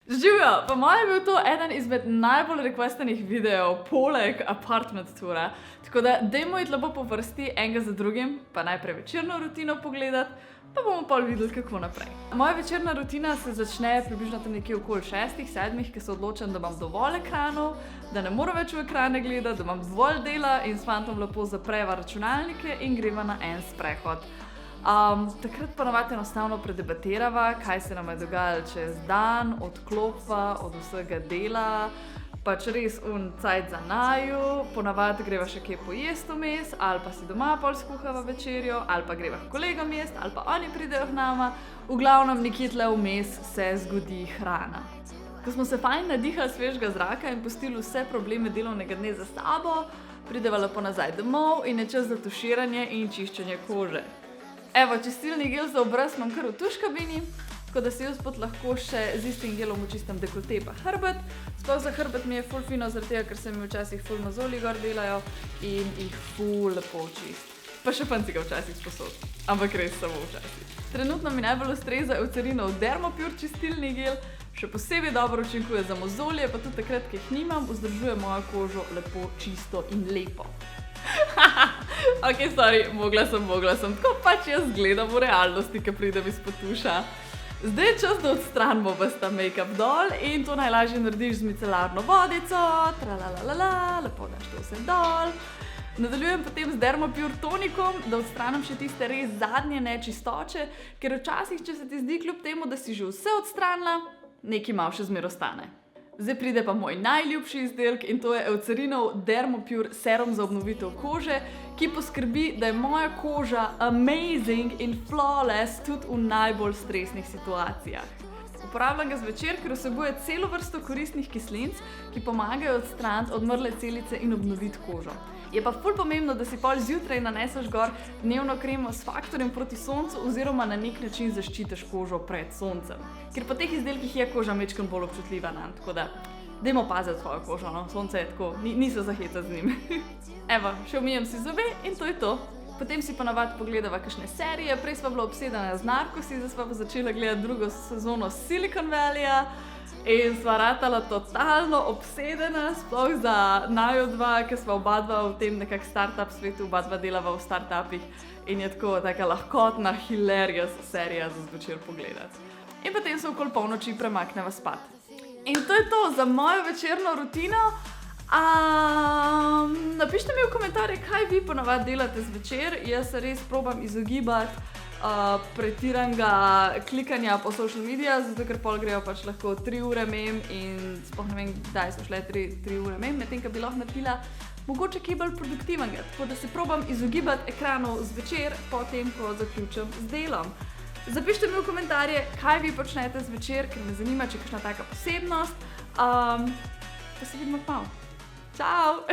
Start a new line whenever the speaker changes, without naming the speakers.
Živijo, po mojem je bil to eden izmed najbolj requestanih videov poleg apartment tura. Tako da dajmo iti lepo po vrsti enega za drugim, pa najprej večerno rutino pogledati, pa bomo pol videli, kako naprej. Moja večerna rutina se začne približno tam nekje okoli 6-7, ko se odločam, da imam dovolj ekranov, da ne moram več v ekrane gledati, da imam dovolj dela in s fantom lepo zapreva računalnike in greva na en sprehod. Takrat ponavadi enostavno predebatirava, kaj se nam je dogajalo čez dan, odklopva od vsega dela, pač res cajt za naju, ponavadi greva še kje pojesti vmes, ali pa si doma pol skuhava večerjo, ali pa greva k kolegom jest, ali pa oni pridejo k nama, v glavnem nekje tle vmes se zgodi hrana. Ko smo se fajn nadihali svežega zraka in pustili vse probleme delovnega dne za sabo, prideva lepo nazaj domov in je čas za tuširanje in čiščenje kože. Evo, čistilni gel za obraz imam kar v tuš kabini, tako da si jaz pot lahko še z istim gelom očistam dekolte pa hrbet. Sploh za hrbet mi je ful fino, zaradi tega, ker se mi včasih ful mozolji gor delajo in jih ful lepo očist. Pa še fanci ga včasih sposod, ampak res samo včasih. Trenutno mi najbolj ustreza Eucerinov Dermopure čistilni gel, še posebej dobro učinkuje za mozolje, pa tudi takrat, ko jih nimam, vzdržuje mojo kožo lepo čisto in lepo. Ok, sorry, mogla sem, tako pač jaz gledam v realnosti, ko pridem izpod tuša. Zdaj je čas, da odstranimo ves ta make-up dol in to najlažje narediš z micelarno vodico, tralalala, lepo daš to vse dol. Nadaljujem potem z Dermopure tonikom, da odstranim še tiste res zadnje nečistoče, ker včasih, če se ti zdi kljub temu, da si že vse odstranila, nekaj malo še zmer ostane. Zdaj pride pa moj najljubši izdelek in to je Eucerinov Dermopure serum za obnovitev kože, ki poskrbi, da je moja koža amazing in flawless tudi v najbolj stresnih situacijah. Uporabljam ga zvečer, ker vsebuje celo vrsto koristnih kislinic, ki pomagajo odstraniti odmrle celice in obnoviti kožo. Je pa ful pomembno, da si pol zjutraj naneseš gor dnevno kremo s faktorjem proti soncu oziroma na nek način zaščitiš kožo pred soncem. Ker po teh izdelkih je koža majčkeno bolj občutljiva nanj, tako da dajmo paziti svojo kožo, no, sonce je tako, ni se za hecati z njim. Evo, še umijem si zobe in to je to. Potem si ponavadi pogledava kakšne serije, prej sva bila obsedena z Narcosi, zdaj sva pa začela gledati drugo sezono Silicon Valleyja in sva ratala totalno obsedena, sploh za naju dva, ker sva oba dva v tem nekak startup svetu, oba dva delava v startupih in je tako taka lahkotna, hilarious serija za zvečer pogledati. In potem se okoli polnoči premakneva spat. In to je to za mojo večerno rutino. Napišite mi v komentarje, kaj vi ponavadi delate zvečer. Jaz se res probam izogibati pretiranega klikanja po social media, zato ker pol grejo pač lahko 3 ure mem in sploh ne vem, kdaj so šle 3 ure mem, medtem ko bi lahko naredila mogoče kaj bolj produktivnega. Tako da se probam izogibati ekranov zvečer, potem ko zaključim z delom. Zapišite mi v komentarje, kaj vi počnete zvečer, ker me zanima, če je kakšna taka posebnost. Pa se vidimo kmalu. Ciao!